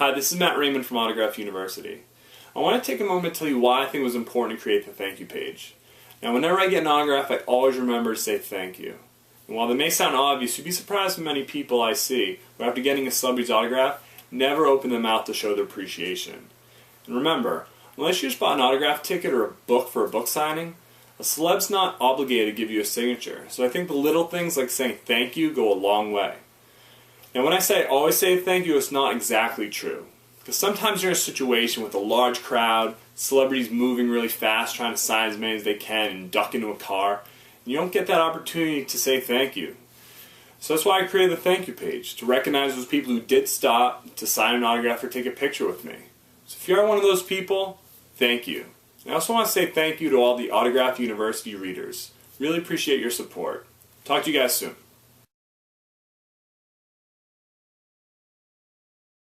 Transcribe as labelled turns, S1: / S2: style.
S1: Hi, this is Matt Raymond from Autograph University. I want to take a moment to tell you why I think it was important to create the thank you page. Now, whenever I get an autograph, I always remember to say thank you. And while that may sound obvious, you'd be surprised how many people I see who, after getting a celebrity's autograph, never open their mouth to show their appreciation. And remember, unless you just bought an autograph ticket or a book for a book signing, a celeb's not obligated to give you a signature. So I think the little things like saying thank you go a long way. Now, when I say always say thank you, it's not exactly true. Because sometimes you're in a situation with a large crowd, celebrities moving really fast, trying to sign as many as they can and duck into a car, and you don't get that opportunity to say thank you. So that's why I created the thank you page, to recognize those people who did stop to sign an autograph or take a picture with me. So if you're one of those people, thank you. And I also want to say thank you to all the Autograph University readers. Really appreciate your support. Talk to you guys soon.